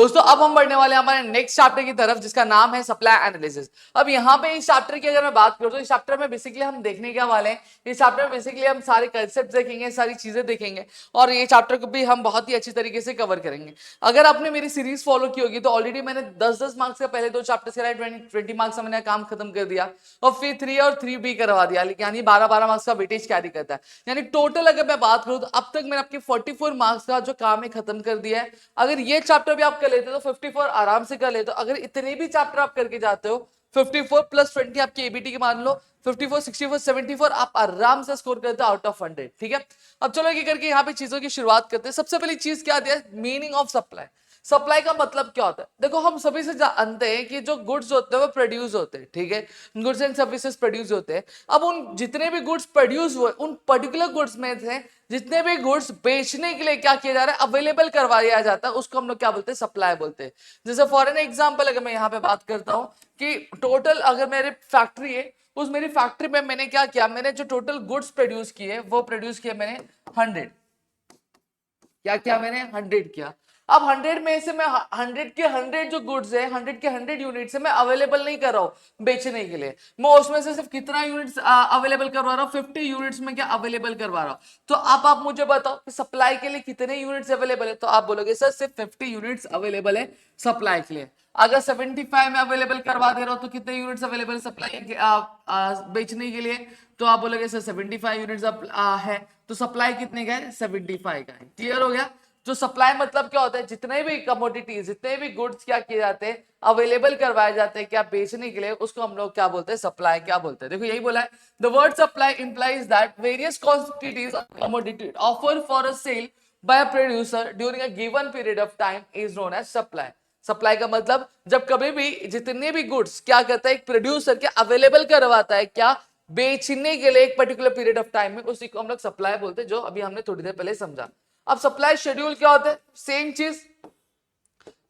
दोस्तों अब हम बढ़ने वाले हैं हमारे नेक्स्ट चैप्टर की तरफ जिसका नाम है सप्लाई एनालिसिस। अब यहाँ पे इस चैप्टर की अगर मैं बात करूँ तो इस चैप्टर में बेसिकली हम देखने क्या वाले हैं, इस चैप्टर में बेसिकली हम सारे कंसेप्ट देखेंगे, सारी चीजें देखेंगे और ये चैप्टर को भी हम बहुत ही अच्छी तरीके से कवर करेंगे। अगर आपने मेरी सीरीज फॉलो की होगी तो ऑलरेडी मैंने 10-10 मार्क्स का पहले 2 चैप्टर्स कराए, 20 मार्क्स का मैंने काम खत्म कर दिया और फिर 3 और 3B करवा दिया, यानी 12-12 मार्क्स का वेटेज कैरी करता है। यानी टोटल अगर मैं बात करूँ तो अब तक मैंने आपके 44 मार्क्स का जो काम है खत्म कर दिया है। अगर ये चैप्टर भी आप कर लेते हो तो 54 आराम से कर लेते हो। अगर इतने भी चैप्टर आप करके जाते हो 54 प्लस 20 आपकी एबीटी की मान लो 54, 64, 74 आप आराम से स्कोर करते हो आउट ऑफ 100। ठीक है, अब चलो ये करके यहाँ पे चीजों की शुरुआत करते हैं। सबसे पहली चीज क्या दिया, मीनिंग ऑफ सप्लाई। सप्लाई का मतलब क्या होता है, देखो हम सभी से जानते हैं कि जो गुड्स होते हैं वो प्रोड्यूस होते हैं, ठीक है, गुड्स एंड सर्विसेज प्रोड्यूस होते हैं। अब उन जितने भी गुड्स प्रोड्यूस हुए उन पर्टिकुलर गुड्स में से जितने भी गुड्स बेचने के लिए क्या किया जा रहा है, अवेलेबल करवाया जाता है, उसको हम लोग क्या बोलते हैं, सप्लाई बोलते हैं। जैसे फॉर एन एग्जांपल अगर मैं यहाँ पे बात करता हूँ कि टोटल अगर मेरी फैक्ट्री है, उस मेरी फैक्ट्री में मैंने क्या किया, मैंने जो टोटल गुड्स प्रोड्यूस किए वो प्रोड्यूस किए मैंने 100। क्या क्या मैंने 100 किया। अब 100 में से मैं 100 के 100 जो गुड्स है, 100 के 100 यूनिट्स है मैं अवेलेबल नहीं कर रहा हूं बेचने के लिए, मैं उसमें से सिर्फ कितना यूनिट्स अवेलेबल करवा रहा हूं, 50 यूनिट्स में क्या अवेलेबल करवा रहा हूं। तो अब आप मुझे बताओ कि सप्लाई के लिए कितने यूनिट्स अवेलेबल है, तो आप बोलोगे सर सिर्फ 50 यूनिट्स अवेलेबल है सप्लाई के लिए। अगर 75 में अवेलेबल करवा दे रहा हूं तो कितने यूनिट्स अवेलेबल सप्लाई बेचने के लिए, तो आप बोलोगे सर 75 यूनिट्स है, तो सप्लाई कितने का है, 75 का है। क्लियर हो गया। जो सप्लाई मतलब क्या होता है, जितने भी कमोडिटीज, जितने भी गुड्स क्या किए जाते हैं, अवेलेबल करवाए जाते हैं क्या बेचने के लिए, उसको हम लोग क्या बोलते हैं, सप्लाई क्या बोलते हैं। देखो यही बोला है, the word supply implies that various quantities of commodity offer for a sale by a producer during a given period of time is known as supply. Supply का मतलब जब कभी भी जितने भी गुड्स क्या करता है, एक प्रोड्यूसर क्या अवेलेबल करवाता है क्या बेचने के लिए एक पर्टिकुलर पीरियड ऑफ टाइम में, उसी को हम लोग सप्लाई बोलते हैं, जो अभी हमने थोड़ी देर पहले समझा। अब सप्लाई शेड्यूल क्या होता है, सेम चीज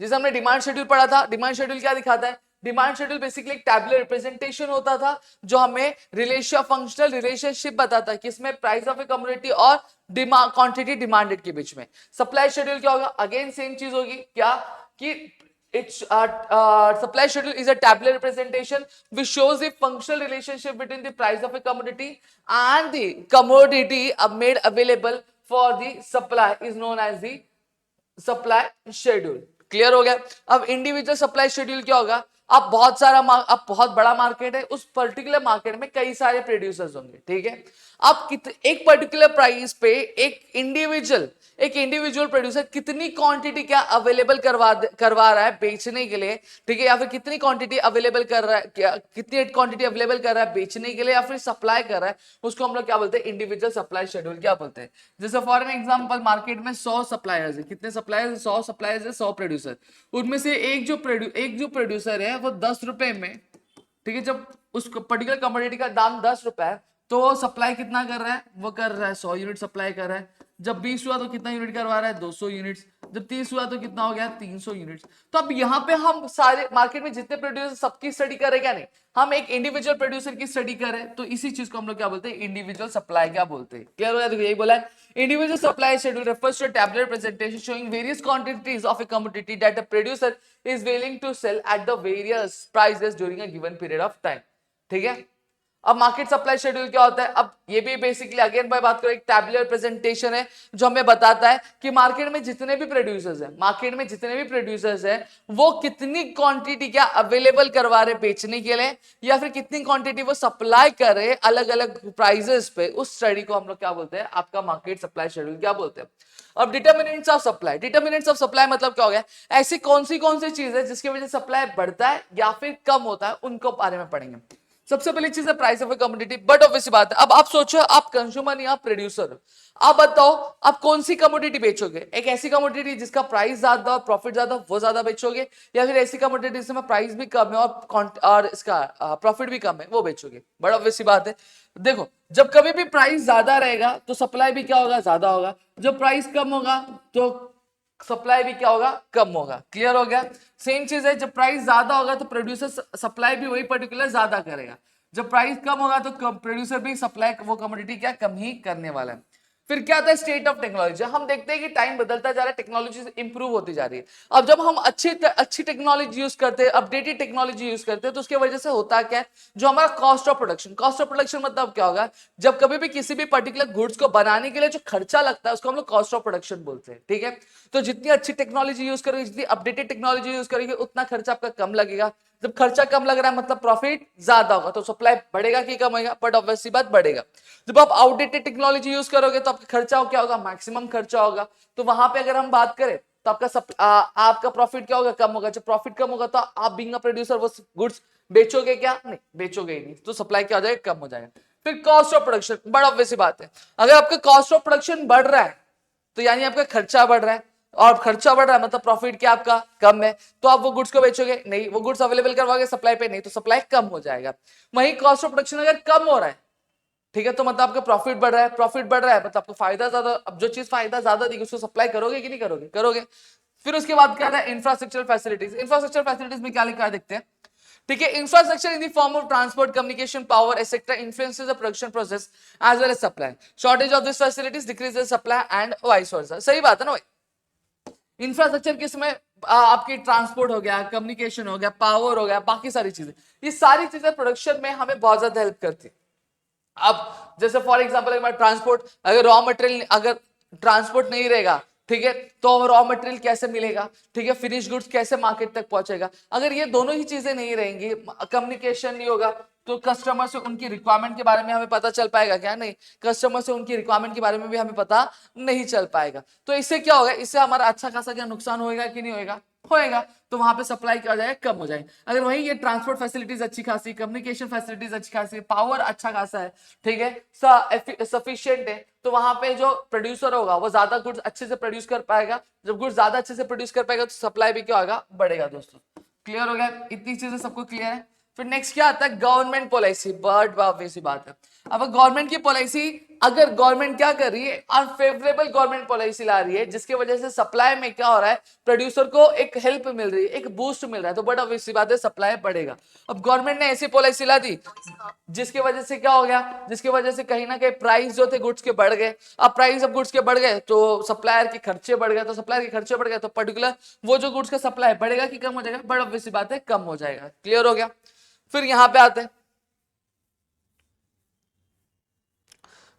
जिसे हमने डिमांड शेड्यूल पढ़ा था। डिमांड शेड्यूल क्या दिखाता है, डिमांड शेड्यूल बेसिकली एक टैबुलर रिप्रेजेंटेशन होता था जो हमें रिलेशन फंक्शनल रिलेशनशिप बताता है किसमें, प्राइस ऑफ ए कमोडिटी और डिमांड क्वांटिटी डिमांडेड के बीच में। सप्लाई शेड्यूल क्या होगा, अगेन सेम चीज होगी क्या कि its supply schedule is a tabular representation which shows the functional relationship between the price of a commodity and the commodity made available for the supply is known as the supply schedule. Clear हो गया। अब individual supply schedule क्या होगा, अब बहुत सारा अब बहुत बड़ा मार्केट है, उस पर्टिकुलर मार्केट में कई सारे प्रोड्यूसर्स होंगे, ठीक है। अब एक पर्टिकुलर प्राइस पे एक इंडिविजुअल प्रोड्यूसर कितनी क्वांटिटी क्या अवेलेबल करवा रहा है बेचने के लिए, ठीक है, या फिर कितनी क्वांटिटी अवेलेबल कर रहा है, कितनी क्वांटिटी अवेलेबल कर रहा है बेचने के लिए या फिर सप्लाई कर रहा है, उसको हम लोग क्या बोलते हैं, इंडिविजुअल सप्लाई शेड्यूल क्या बोलते हैं। जैसे फॉर एन एग्जांपल मार्केट में 100 सप्लायर्स है, कितने सप्लायर्स, 100 सप्लायर्स है, 100 प्रोड्यूसर, उनमें से एक जो प्रोड्यूसर है वो 10 रुपए में, ठीक है, जब उस पर्टिकुलर कमोडिटी का दाम 10 रुपए है तो सप्लाई कितना कर रहा है, वो कर रहा है 100 यूनिट सप्लाई कर रहा है। जब 20 हुआ तो कितना यूनिट करवा रहा है, 200 यूनिट्स। जब 30 हुआ तो कितना हो गया, 300 यूनिट्स। तो अब यहाँ पे हम सारे मार्केट में जितने प्रोड्यूसर सबकी स्टडी कर रहे क्या, नहीं, हम एक इंडिविजुअल प्रोड्यूसर की स्टडी कर रहे हैं, तो इसी चीज को हम लोग क्या बोलते हैं, इंडिविजुअल सप्लाई क्या बोलते हैं। क्लियर हो गया। देखो यही बोला है, individual supply schedule refers to a tabular presentation showing various quantities of a commodity that a producer is willing to sell at the various prices during a given period of time। ठीक है। अब market supply schedule क्या होता है, अब ये भी basically again मैं बात करूं एक टैबुलर प्रेजेंटेशन है जो हमें बताता है कि मार्केट में जितने भी प्रोड्यूसर्स हैं वो कितनी क्वांटिटी क्या अवेलेबल करवा रहे बेचने के लिए या फिर कितनी क्वांटिटी वो सप्लाई कर रहे अलग अलग प्राइजेस पे, उस स्टडी को हम लोग क्या बोलते हैं, आपका मार्केट सप्लाई शेड्यूल क्या बोलते हैं। अब डिटर्मिनेंट्स ऑफ सप्लाई मतलब क्या हो गया, ऐसी कौन सी चीज है जिसकी वजह से सप्लाई बढ़ता है या फिर कम होता है, उनको बारे में पढ़ेंगे। सबसे पहली चीज है price of a commodity. But obviously बात है, अब आप सोचो आप कंज्यूमर नहीं, आप प्रोड्यूसर, आप बताओ आप कौन सी कमोडिटी बेचोगे, एक ऐसी कमोडिटी जिसका प्राइस ज्यादा और प्रॉफिट ज्यादा वो ज्यादा बेचोगे, या फिर ऐसी कमोडिटी जिसमें प्राइस भी कम है और इसका प्रॉफिट भी कम है वो बेचोगे। बट ऑब्वियसली बात है, देखो जब कभी भी प्राइस ज्यादा रहेगा तो सप्लाई भी क्या होगा, ज्यादा होगा, जब प्राइस कम होगा तो सप्लाई भी क्या होगा, कम होगा। क्लियर हो गया। सेम चीज है, जब प्राइस ज्यादा होगा तो प्रोड्यूसर सप्लाई भी वही पर्टिकुलर ज्यादा करेगा, जब प्राइस कम होगा तो प्रोड्यूसर भी सप्लाई वो कमोडिटी क्या कम ही करने वाला है। फिर क्या आता है स्टेट ऑफ टेक्नोलॉजी। हम देखते हैं कि टाइम बदलता जा रहा है, टेक्नोलॉजी इंप्रूव होती जा रही है। अब जब हम अच्छी टेक्नोलॉजी यूज करते हैं, अपडेटेड टेक्नोलॉजी यूज करते हैं, तो उसकी वजह से होता क्या है, जो हमारा कॉस्ट ऑफ प्रोडक्शन मतलब क्या होगा, जब कभी भी किसी भी पर्टिकुलर गुड्स को बनाने के लिए जो खर्चा लगता है उसको हम लोग कॉस्ट ऑफ प्रोडक्शन बोलते हैं, ठीक है। तो जितनी अच्छी टेक्नोलॉजी यूज करोगे, जितनी अपडेटेड टेक्नोलॉजी यूज करोगे, उतना खर्चा आपका कम लगेगा। जब खर्चा कम लग रहा है मतलब प्रॉफिट ज्यादा होगा, तो सप्लाई बढ़ेगा कि कम होगा, बट ऑब्वियसली बात बढ़ेगा। जब आप आउटडेटेड टेक्नोलॉजी यूज करोगे तो आपका खर्चा क्या होगा, मैक्सिमम खर्चा होगा। तो वहां पे अगर हम बात करें तो आपका प्रॉफिट क्या होगा, कम होगा। जब प्रॉफिट कम होगा तो आप बीइंग अ प्रोड्यूसर वो गुड्स बेचोगे क्या, नहीं बेचोगे ही नहीं, तो सप्लाई क्या हो जाएगा, कम हो जाएगा। फिर कॉस्ट ऑफ प्रोडक्शन, बड़ा ऑब्वियस बात है, अगर आपका कॉस्ट ऑफ प्रोडक्शन बढ़ रहा है तो यानी आपका खर्चा बढ़ रहा है, और खर्चा बढ़ रहा है मतलब प्रॉफिट क्या आपका कम है, तो आप वो गुड्स को बेचोगे नहीं, वो गुड्स अवेलेबल करवाओगे सप्लाई पे, नहीं तो सप्लाई कम हो जाएगा। वही कॉस्ट ऑफ प्रोडक्शन अगर कम हो रहा है, ठीक है, तो मतलब आपका प्रॉफिट बढ़ रहा है, प्रॉफिट बढ़ रहा है मतलब आपको फायदा ज्यादा। अब जो चीज फायदा ज्यादा देगी उसको सप्लाई करोगे कि नहीं करोगे, करोगे। फिर उसके बाद क्या है, इंफ्रास्ट्रक्चर फैसिलिटीज। इंफ्रास्ट्रक्चर फैसिलिटीज में क्या लिखा है देखते हैं, ठीक है। Infrastructure in the form of transport, communication, power etcetera influences the production process as well as supply. Shortage of this facilities decreases supply and vice versa. सही बात है ना भाई। इंफ्रास्ट्रक्चर किसमें, आपकी ट्रांसपोर्ट हो गया, कम्युनिकेशन हो गया, पावर हो गया, बाकी सारी चीजें, ये सारी चीजें प्रोडक्शन में हमें बहुत ज्यादा हेल्प करती है। अब जैसे फॉर एग्जांपल अगर ट्रांसपोर्ट, अगर रॉ मटेरियल, अगर ट्रांसपोर्ट नहीं रहेगा, ठीक है, तो रॉ मटेरियल कैसे मिलेगा, ठीक है, फिनिश गुड्स कैसे मार्केट तक पहुंचेगा। अगर ये दोनों ही चीजें नहीं रहेंगी, कम्युनिकेशन नहीं होगा, तो कस्टमर से उनकी रिक्वायरमेंट के बारे में हमें पता चल पाएगा क्या, नहीं, कस्टमर से उनकी रिक्वायरमेंट के बारे में भी हमें पता नहीं चल पाएगा। तो इससे क्या होगा, इससे हमारा अच्छा खासा क्या नुकसान होएगा कि नहीं होएगा, होएगा। तो वहां पे सप्लाई क्या हो जाएगा, कम हो जाएगा। अगर वही ये ट्रांसपोर्ट फैसिलिटीज अच्छी खासी, कम्युनिकेशन फैसिलिटीज अच्छी खासी, पावर अच्छा खासा है, ठीक है, सफिशिएंट है, तो वहां पे जो प्रोड्यूसर होगा वो ज्यादा गुड्स अच्छे से प्रोड्यूस कर पाएगा। जब गुड्स ज्यादा अच्छे से प्रोड्यूस कर पाएगा तो सप्लाई भी क्या होगा, बढ़ेगा। दोस्तों क्लियर हो गया, इतनी चीजें सबको क्लियर है। फिर नेक्स्ट क्या आता है, गवर्नमेंट पॉलिसी। बट ऑब्वियसली बात है, अब गवर्नमेंट की पॉलिसी, अगर गवर्नमेंट क्या कर रही है, अनफेवरेबल गवर्नमेंट पॉलिसी ला रही है, जिसकी वजह से सप्लाई में क्या हो रहा है, प्रोड्यूसर को एक हेल्प मिल रही है, एक बूस्ट मिल रहा है, तो बट ऑब्वियसली बात है सप्लाई बढ़ेगा। अब गवर्नमेंट ने ऐसी पॉलिसी ला दी जिसकी वजह से क्या हो गया, जिसकी वजह से कहीं ना कहीं प्राइस जो थे गुड्स के बढ़ गए। अब प्राइस ऑफ गुड्स के बढ़ गए तो सप्लायर के खर्चे बढ़ गए, तो सप्लायर के खर्चे बढ़ गए तो पर्टिकुलर वो जो गुड्स का सप्लाई बढ़ेगा कि कम हो जाएगा, बट ऑब्वियसली बात है कम हो जाएगा। क्लियर हो गया। फिर यहां पे आते हैं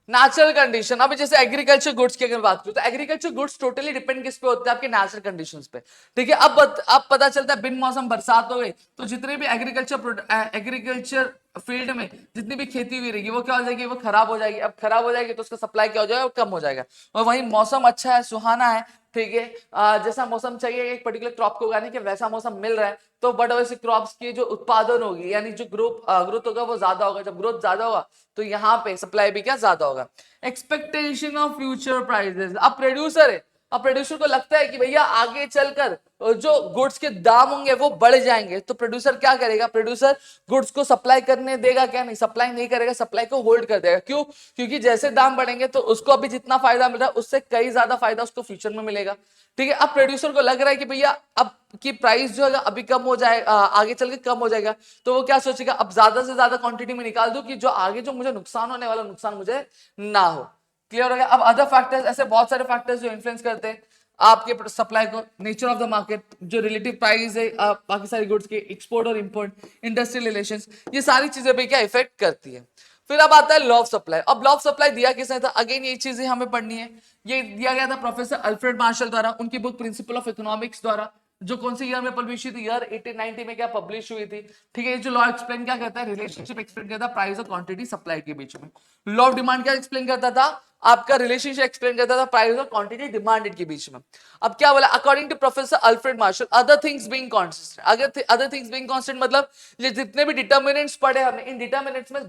नेचुरल कंडीशन। अभी जैसे एग्रीकल्चर गुड्स की अगर बात करूं तो एग्रीकल्चर गुड्स टोटली डिपेंड किस पे होते हैं, आपके नेचुरल कंडीशंस पे, ठीक है। अब पता चलता है बिन मौसम बरसात हो गई तो जितने भी एग्रीकल्चर फील्ड में जितनी भी खेती हुई रहेगी वो क्या हो जाएगी, वो खराब हो जाएगी। अब खराब हो जाएगी तो उसका सप्लाई क्या हो जाएगा, कम हो जाएगा। और वही मौसम अच्छा है, सुहाना है, ठीक है, जैसा मौसम चाहिए एक पर्टिकुलर क्रॉप को उगाने के, वैसा मौसम मिल रहा है, तो बट वैसे क्रॉप्स की जो उत्पादन होगी, यानी जो ग्रोथ होगा वो ज्यादा होगा। जब ग्रोथ ज्यादा होगा तो यहाँ पे सप्लाई भी क्या ज्यादा होगा। Expectation of future prices. अब प्रोड्यूसर है, अब प्रोड्यूसर को लगता है कि भैया आगे चलकर जो गुड्स के दाम होंगे वो बढ़ जाएंगे, तो प्रोड्यूसर क्या करेगा, प्रोड्यूसर गुड्स को सप्लाई करने देगा क्या, नहीं, सप्लाई नहीं करेगा, सप्लाई को होल्ड कर देगा। क्यों, क्योंकि जैसे दाम बढ़ेंगे तो उसको अभी जितना फायदा मिल रहा है उससे कई ज्यादा फायदा उसको फ्यूचर में मिलेगा, ठीक है। अब प्रोड्यूसर को लग रहा है कि भैया अब की प्राइस जो है अभी कम हो जाए, आगे चल के कम हो जाएगा, तो वो क्या सोचेगा, अब ज्यादा से ज्यादा क्वांटिटी में निकाल दो कि जो आगे जो मुझे नुकसान होने वाला नुकसान मुझे ना हो। क्लियर हो गया। अब अदर फैक्टर्स, ऐसे बहुत सारे फैक्टर्स जो इन्फ्लुएंस करते हैं आपके सप्लाई को, नेचर ऑफ द मार्केट, जो रिलेटिव प्राइस है बाकी सारी गुड्स के, एक्सपोर्ट और इंपोर्ट, इंडस्ट्रियल रिलेशंस, ये सारी चीजें भी क्या इफेक्ट करती है। फिर अब आता है लॉ ऑफ सप्लाई। अब लॉ ऑफ सप्लाई दिया किसने था, अगेन ये चीजें हमें पढ़नी है। ये दिया गया था प्रोफेसर अल्फ्रेड मार्शल द्वारा, उनकी बुक प्रिंसिपल ऑफ इकोनॉमिक्स द्वारा, जो कौन सी ईयर में पब्लिश हुई थी, ईयर 1890 में क्या पब्लिश हुई थी, ठीक है। ये जो लॉ एक्सप्लेन क्या करता है, रिलेशनशिप एक्सप्लेन करता है प्राइस और क्वांटिटी सप्लाई के बीच में। लॉ ऑफ डिमांड क्या एक्सप्लेन करता था, आपका रिलेशनशिप एक्सप्लेन करता था प्राइस और क्वांटिटी डिमांडेड के बीच में। अब क्या बोला, according to professor Alfred Marshall, other things being constant, other things being constant मतलब ये जितने भी डिटर्मिनेंट्स पढ़े हमने, इन डिटर्मिनेंट्स में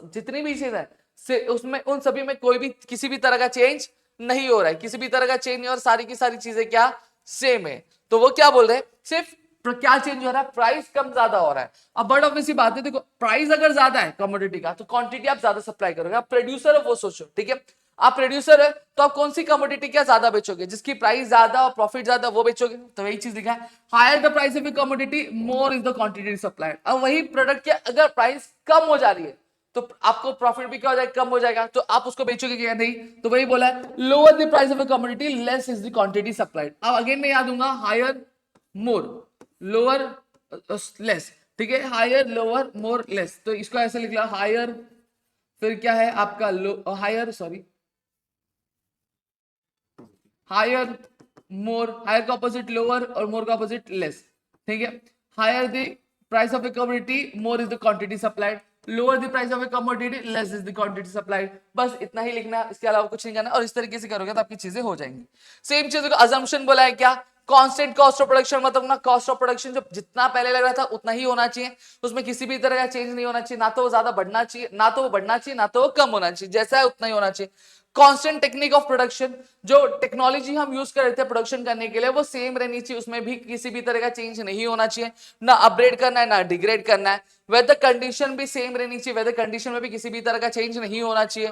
जितनी भी चीज है से उसमें उन सभी में कोई भी किसी भी तरह का चेंज नहीं हो रहा है, किसी भी तरह का चेंज नहीं, और सारी की सारी चीजें क्या सेम है। तो वो क्या बोल रहे हैं, सिर्फ क्या चेंज हो रहा है, प्राइस कम ज्यादा हो रहा है। अब बड़ा ऑब्वियसली बात है, देखो प्राइस अगर ज्यादा है कमोडिटी का तो क्वांटिटी आप ज्यादा सप्लाई करोगे। आप प्रोड्यूसर है वो सोचो, ठीक है, आप प्रोड्यूसर है तो आप कौन सी कमोडिटी क्या ज्यादा बेचोगे, जिसकी प्राइस ज्यादा और प्रॉफिट ज्यादा वो बेचोगे। तो वही चीज लिखा है, higher the price of a commodity more is the quantity supplied. अब वही प्रोडक्ट के अगर प्राइस कम हो जा रही है तो आपको प्रॉफिट भी क्या हो जाएगा, कम हो जाएगा, तो आप उसको बेचोगे क्या, नहीं। तो वही बोला है, lower the price of a commodity less is the quantity supplied. अब अगेन मैं याद दूंगा, हायर मोर लोअर लेस, ठीक है, हायर लोअर मोर लेस, तो इसको ऐसे लिख लो, हायर फिर क्या है आपका low, higher sorry higher more, higher का ऑपोजिट लोअर और मोर का ऑपोजिट लेस, ठीक है। Higher the price of a commodity more is the quantity supplied, lower the price of a commodity less is the quantity supplied. बस इतना ही लिखना, इसके अलावा कुछ नहीं करना, और इस तरीके से करोगे तो आपकी चीजें हो जाएंगी। सेम चीज का अजम्पशन बोला है क्या, कांस्टेंट कॉस्ट ऑफ प्रोडक्शन, मतलब ना कॉस्ट ऑफ प्रोडक्शन जो जितना पहले लग रहा था उतना ही होना चाहिए, उसमें किसी भी तरह का चेंज नहीं होना चाहिए, ना तो वो ज्यादा बढ़ना चाहिए, ना तो वो बढ़ना चाहिए, ना तो वो कम होना चाहिए, जैसा है उतना ही होना चाहिए। कांस्टेंट टेक्निक ऑफ प्रोडक्शन, जो टेक्नोलॉजी हम यूज कर रहे थे प्रोडक्शन करने के लिए वो सेम रहनी चाहिए, उसमें भी किसी भी तरह का चेंज नहीं होना चाहिए, ना अपग्रेड करना है ना डिग्रेड करना है। वेदर कंडीशन भी सेम रहनी चाहिए, वेदर कंडीशन में भी किसी भी तरह का चेंज नहीं होना चाहिए,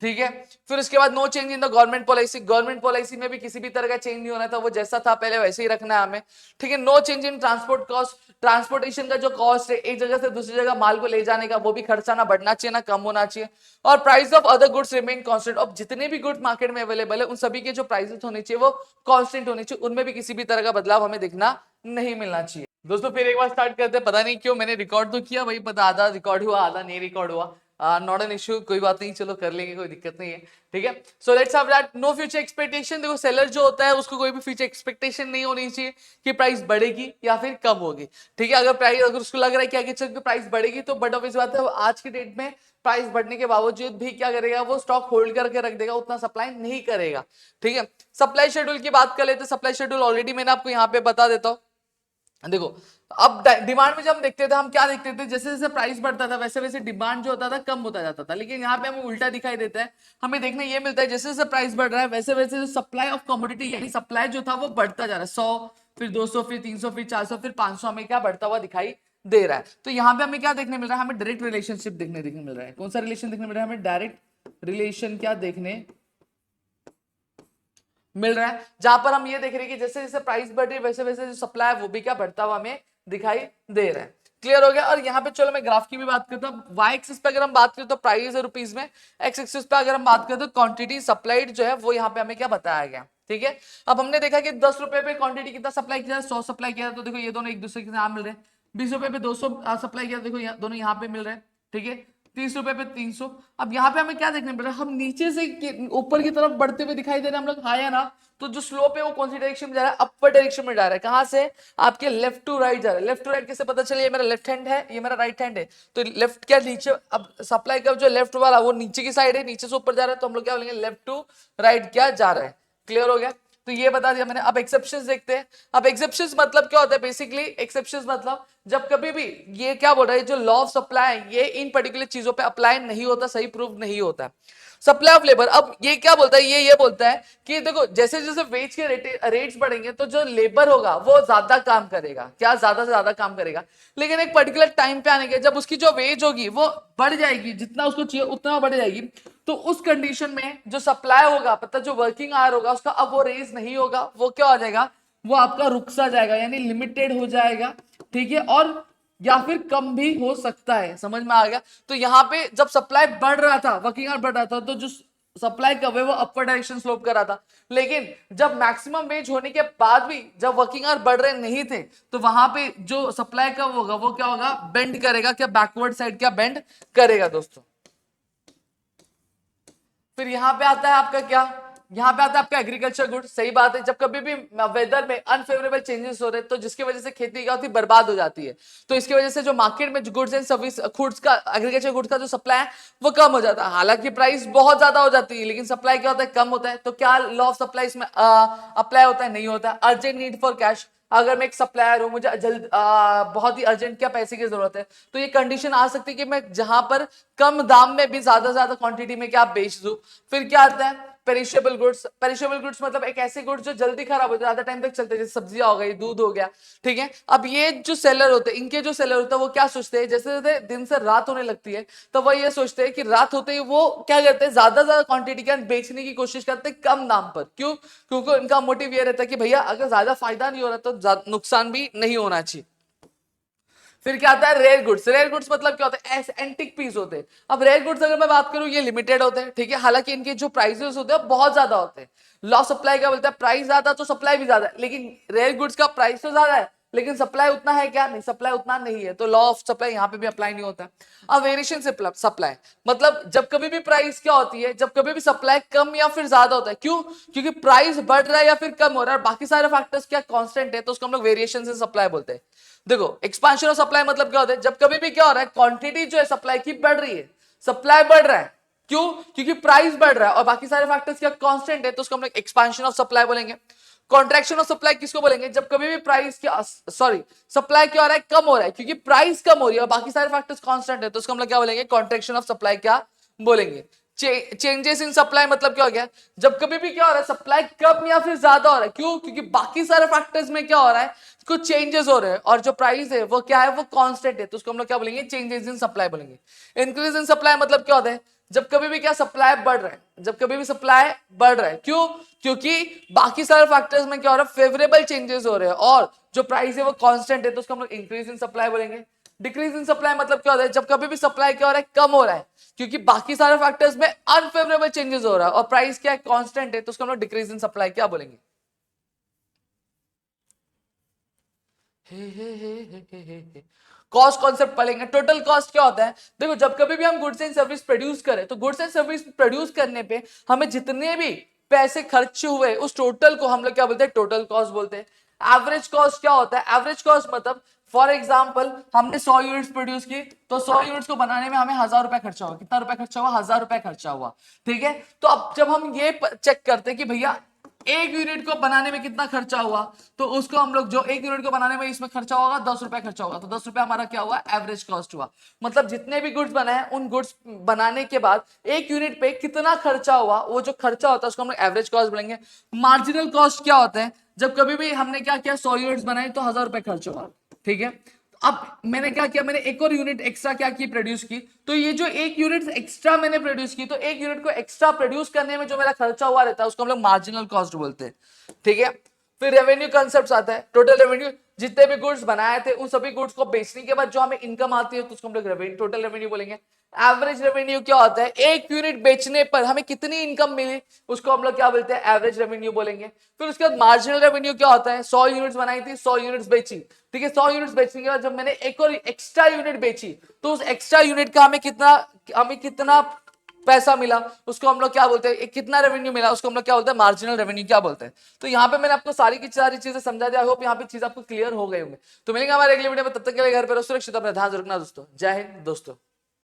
ठीक है। फिर उसके बाद no change in the government policy, government policy में भी किसी भी तरह का चेंज नहीं होना था, वो जैसा था पहले वैसे ही रखना है हमें, ठीक है। No change in transport cost, transportation का जो कॉस्ट है एक जगह से दूसरी जगह माल को ले जाने का, वो भी खर्चा ना बढ़ना चाहिए ना कम होना चाहिए। और price of other goods remain constant, अब जितने भी गुड्स मार्केट में अवेलेबल है उन सभी के जो प्राइसेस होने चाहिए वो कांस्टेंट होने चाहिए, उनमें भी किसी भी तरह का बदलाव हमें देखना नहीं मिलना चाहिए। दोस्तों फिर एक बार स्टार्ट करते हैं, पता नहीं क्यों मैंने रिकॉर्ड तो किया वही पता, आधा रिकॉर्ड हुआ आधा नहीं रिकॉर्ड हुआ, नॉट एन इश्यू, कोई बात नहीं, चलो कर लेंगे, कोई दिक्कत नहीं है, ठीक है। So let's have that no future expectation. देखो सेलर जो होता है उसको कोई भी फ्यूचर एक्सपेक्टेशन नहीं होनी चाहिए कि प्राइस बढ़ेगी या फिर कम होगी, ठीक है। अगर प्राइस, अगर उसको लग रहा है कि आगे चल के प्राइस बढ़ेगी तो बट ऑब्वियस बात है आज की डेट में प्राइस बढ़ने के बावजूद भी क्या करेगा, वो स्टॉक होल्ड करके रख देगा, उतना सप्लाई नहीं करेगा, ठीक है। सप्लाई शेड्यूल की बात कर लेते, सप्लाई शेड्यूल ऑलरेडी मैंने आपको यहाँ पे बता देता हूँ। देखो अब डिमांड में जब हम देखते थे, हम क्या देखते थे, जैसे जैसे प्राइस बढ़ता था वैसे वैसे डिमांड जो होता था कम होता जाता था, लेकिन यहाँ पे हमें उल्टा दिखाई देता है, हमें देखने ये मिलता है जैसे जैसे प्राइस बढ़ रहा है वैसे वैसे जो सप्लाई ऑफ कमोडिटी यानी सप्लाई जो था वो बढ़ता जा रहा है, 100 फिर 200 फिर 300 फिर 400 फिर 500 हमें क्या बढ़ता हुआ दिखाई दे रहा है। तो यहाँ पे हमें क्या देखने मिल रहा है, हमें डायरेक्ट रिलेशनशिप देखने मिल रहा है। कौन सा रिलेशन देखने मिल रहा है हमें, डायरेक्ट रिलेशन क्या देखने मिल रहा है, जहां पर हम ये देख रहे हैं कि जैसे जैसे प्राइस बढ़ रही है वैसे वैसे जो सप्लाई है वो भी क्या बढ़ता हुआ हमें दिखाई दे रहा है। क्लियर हो गया। और यहाँ पे चलो मैं ग्राफ की भी बात करता हूँ, वाई एक्सिस पे अगर हम बात करें तो प्राइस है रुपीज में, एक्स एक्सिस पे अगर हम बात करें तो क्वांटिटी सप्लाइड जो है वो यहाँ पे हमें क्या बताया गया, ठीक है। अब हमने देखा कि 10 रुपए पे क्वांटिटी कितना सप्लाई किया, 100 सप्लाई किया, तो देखो ये दोनों एक दूसरे के साथ मिल रहे हैं। 20 रुपए पे 200 सप्लाई किया, देखो दोनों यहाँ पे मिल रहे हैं, ठीक है। 30 रुपए पे 300। अब यहाँ पे हमें क्या देखने मिल रहा है, हम नीचे से ऊपर की तरफ बढ़ते हुए दिखाई दे रहे हैं हम लोग, हाँ या ना। तो जो स्लोप है वो कौन सी डायरेक्शन में जा रहा है, अपर डायरेक्शन में जा रहा है, कहां से, आपके लेफ्ट टू राइट जा रहा है। लेफ्ट टू राइट कैसे पता चले, ये मेरा लेफ्ट हैंड है ये मेरा राइट हैंड है, तो लेफ्ट क्या नीचे, अब सप्लाई का जो लेफ्ट वाला वो नीचे की साइड है, नीचे से ऊपर जा रहा है, तो हम लोग क्या बोलेंगे लेफ्ट टू राइट क्या जा रहा है। क्लियर हो गया, तो ये बता दिया मैंने। अब एक्सेप्शंस देखते हैं। अब एक्सेप्शंस मतलब क्या होता है, बेसिकली एक्सेप्शंस मतलब जब कभी भी ये क्या बोल रहा है, जो लॉ ऑफ सप्लाई ये इन पर्टिकुलर चीजों पे अप्लाई नहीं होता, सही प्रूव नहीं होता। सप्लाई ऑफ लेबर, अब ये क्या बोलता है, ये बोलता है कि देखो जैसे जैसे वेज के रेट्स बढ़ेंगे तो जो लेबर होगा वो ज्यादा काम करेगा, क्या ज्यादा से ज्यादा काम करेगा, लेकिन एक पर्टिकुलर टाइम पे आने के जब उसकी जो वेज होगी वो बढ़ जाएगी, जितना उसको चाहिए उतना बढ़ जाएगी, तो उस कंडीशन में जो सप्लाई होगा, मतलब जो वर्किंग आवर होगा उसका अब वो रेज नहीं होगा, वो क्या हो जाएगा, वो आपका रुक सा जाएगा, यानी लिमिटेड हो जाएगा, ठीक है। और या फिर कम भी हो सकता है, समझ में आ गया। तो यहाँ पे जब सप्लाई बढ़ रहा था, वर्किंग आवर बढ़ रहा था, तो जो सप्लाई कब है वो अपर डायरेक्शन स्लोप कर रहा था, लेकिन जब मैक्सिमम वेज होने के बाद भी जब वर्किंग आवर बढ़ रहे नहीं थे, तो वहां पे जो सप्लाई कब होगा वो क्या होगा, बेंड करेगा, क्या बैकवर्ड साइड क्या बेंड करेगा दोस्तों। फिर यहां पे आता है आपका क्या, यहाँ पे आता है आपका एग्रीकल्चर गुड। सही बात है, जब कभी भी वेदर में अनफेवरेबल चेंजेस हो रहे हैं तो जिसकी वजह से खेती क्या होती है, बर्बाद हो जाती है, तो इसकी वजह से जो मार्केट में गुड्स एंड सर्विस गुड्स का, एग्रीकल्चर गुड्स का जो सप्लाई है वो कम हो जाता है। हालांकि प्राइस बहुत ज्यादा हो जाती है लेकिन सप्लाई क्या होता है, कम होता है। तो क्या लॉ ऑफ सप्लाई इसमें अप्लाई होता है, नहीं होता। अर्जेंट नीड फॉर कैश, अगर मैं एक सप्लायर हूं, मुझे जल्द बहुत ही अर्जेंट क्या पैसे की जरूरत है, तो ये कंडीशन आ सकती है कि मैं जहां पर कम दाम में भी ज्यादा ज्यादा क्वांटिटी में क्या बेच दूं। फिर क्या आता है पेरिशेबल गुड्स, पेरिशेबल गुड्स मतलब एक ऐसे गुड्स जो जल्दी खराब हो जाए, ज्यादा टाइम तक चलते हैं, जैसे सब्जियां हो गई, दूध हो गया, ठीक है। अब ये जो सेलर होते हैं, इनके जो सेलर होते हैं वो क्या सोचते हैं, जैसे जैसे दिन से रात होने लगती है तो वो ये सोचते हैं कि रात होते ही वो क्या करते हैं, ज्यादा ज्यादा क्वांटिटी का बेचने की कोशिश करते हैं कम दाम पर। क्यों, क्योंकि उनका मोटिव ये रहता है कि भैया अगर ज्यादा फायदा नहीं हो रहा तो नुकसान भी नहीं होना चाहिए। फिर क्या आता है रेयर गुड्स। रेयर गुड्स मतलब क्या होता है, ऐसे एंटिक पीस होते हैं। अब रेयर गुड्स अगर मैं बात करूं, ये लिमिटेड होते हैं, ठीक है, हालांकि इनके जो प्राइसेस होते हैं बहुत ज्यादा होते हैं। लॉ सप्लाई का बोलता है प्राइस ज्यादा तो सप्लाई भी ज्यादा है, लेकिन रेयर गुड्स का प्राइस तो ज्यादा है लेकिन सप्लाई उतना है क्या, नहीं, सप्लाई उतना नहीं है, तो लॉ ऑफ सप्लाई यहाँ पे भी अप्लाई नहीं होता। अब वेरिएशन सप्लाई मतलब जब कभी भी प्राइस क्या होती है, जब कभी भी सप्लाई कम या फिर ज्यादा होता है। क्यों? क्योंकि प्राइस बढ़ रहा है या फिर कम हो रहा है, बाकी सारे फैक्टर्स क्या कांस्टेंट है, तो उसको हम लोग वेरिएशन से सप्लाई बोलते हैं। देखो एक्सपांशन ऑफ सप्लाई मतलब क्या होता है, जब कभी भी क्या हो रहा है, क्वांटिटी जो है सप्लाई की बढ़ रही है, सप्लाई बढ़ रहा है। क्यों? क्योंकि प्राइस बढ़ रहा है और बाकी सारे फैक्टर्स क्या कांस्टेंट है, तो उसको हम लोग एक्सपांशन ऑफ सप्लाई बोलेंगे। कॉन्ट्रैक्शन ऑफ सप्लाई किसको बोलेंगे, जब कभी भी प्राइस क्या, सॉरी, सप्लाई क्या हो रहा है, कम हो रहा है, क्योंकि प्राइस कम हो रही है और बाकी सारे फैक्टर्स कांस्टेंट है, तो उसको हम लोग क्या बोलेंगे, कॉन्ट्रैक्शन ऑफ सप्लाई क्या बोलेंगे। चेंजेस इन सप्लाई मतलब क्या हो गया, जब कभी भी क्या हो रहा है, सप्लाई कम या फिर ज्यादा हो रहा है। क्यों? क्योंकि बाकी सारे फैक्टर्स में क्या हो रहा है, कुछ चेंजेस हो रहे हैं और जो प्राइस है वो क्या है, वो कांस्टेंट है, तो उसको हम लोग क्या बोलेंगे, चेंजेस इन सप्लाई बोलेंगे। इंक्रीज इन सप्लाई मतलब क्या होता है, जब कभी भी क्या सप्लाई बढ़ रहा है, जब कभी भी सप्लाई बढ़ रहा है। क्यों? क्योंकि बाकी सारे फैक्टर्स में क्या हो रहा है, फेवरेबल चेंजेस हो रहे हैं और जो प्राइस है वो कांस्टेंट है, तो उसको हम लोग इंक्रीज इन सप्लाई बोलेंगे। डिक्रीज इन सप्लाई मतलब क्या होता है, जब कभी भी सप्लाई क्या हो रहा है, कम हो रहा है, क्योंकि बाकी सारे फैक्टर्स में अनफेवरेबल चेंजेस हो रहा है और प्राइस क्या है, कांस्टेंट है, तो उसको हम लोग डिक्रीज इन सप्लाई क्या बोलेंगे। कॉस्ट कॉन्सेप्ट पढ़ेंगे। टोटल कॉस्ट क्या होता है, देखो जब कभी भी हम गुड्स एंड सर्विस प्रोड्यूस करें, तो गुड्स एंड सर्विस प्रोड्यूस करने पे हमें जितने भी पैसे खर्च हुए उस टोटल को हम लोग क्या बोलते हैं, टोटल कॉस्ट बोलते हैं। एवरेज कॉस्ट क्या होता है, एवरेज कॉस्ट मतलब फॉर एग्जाम्पल हमने 100 यूनिट्स प्रोड्यूस की, तो 100 यूनिट्स को बनाने में हमें 1000 रुपए खर्चा हुआ। कितना रुपए खर्चा हुआ, 1000 रुपए खर्चा हुआ, ठीक है। तो अब जब हम ये चेक करते हैं कि भैया एक यूनिट को बनाने में कितना खर्चा हुआ, तो उसको हम लोग, जो एक यूनिट को बनाने में इसमें खर्चा होगा 10 रुपए खर्चा होगा, तो 10 रुपए हमारा क्या हुआ, एवरेज कॉस्ट हुआ। मतलब जितने भी गुड्स बने हैं उन गुड्स बनाने के बाद एक यूनिट पे कितना खर्चा हुआ, वो जो खर्चा होता है उसको हम लोग एवरेज कॉस्ट बोलेंगे। मार्जिनल कॉस्ट क्या होता है, जब कभी भी हमने क्या किया, 100 यूनिट्स बनाई तो 1000 रुपए खर्च हुआ, ठीक है। अब मैंने क्या किया, मैंने एक और यूनिट एक्स्ट्रा क्या की, प्रोड्यूस की, तो ये जो एक यूनिट एक्स्ट्रा मैंने प्रोड्यूस की, तो एक यूनिट को एक्स्ट्रा प्रोड्यूस करने में जो मेरा खर्चा हुआ रहता है उसको हम लोग मार्जिनल कॉस्ट बोलते हैं, ठीक है। फिर रेवेन्यू कॉन्सेप्ट आता है, टोटल रेवेन्यू, जितने भी गुड्स बनाए थे उन सभी गुड्स को बेचने के बाद जो हमें इनकम आती है तो उसको हम लोग रेवेन्यू, टोटल रेवेन्यू बोलेंगे। एवरेज रेवेन्यू क्या होता है, एक यूनिट बेचने पर हमें कितनी इनकम मिली उसको हम लोग क्या बोलते हैं, एवरेज रेवेन्यू बोलेंगे। फिर उसके बाद मार्जिनल रेवेन्यू क्या होता है, 100 यूनिट्स बनाई थी, 100 यूनिट्स बेची, ठीक है, 100 यूनिट्स बेचने के बाद जब मैंने एक और एक्स्ट्रा यूनिट बेची, तो उस एक्स्ट्रा यूनिट का हमें कितना पैसा मिला उसको हम लोग क्या बोलते हैं, कितना रेवेन्यू मिला उसको हम लोग क्या बोलते हैं, मार्जिनल रेवेन्यू क्या बोलते हैं। तो यहाँ पे मैंने आपको सारी की सारी चीजें समझा दिया, आई होप यहाँ पे चीज आपको क्लियर हो गई होंगे। तो मिलेंगे हमारे अगले वीडियो में, तब तक के लिए घर पर सुरक्षित, अपना ध्यान रखना दोस्तों। जय हिंद दोस्तों।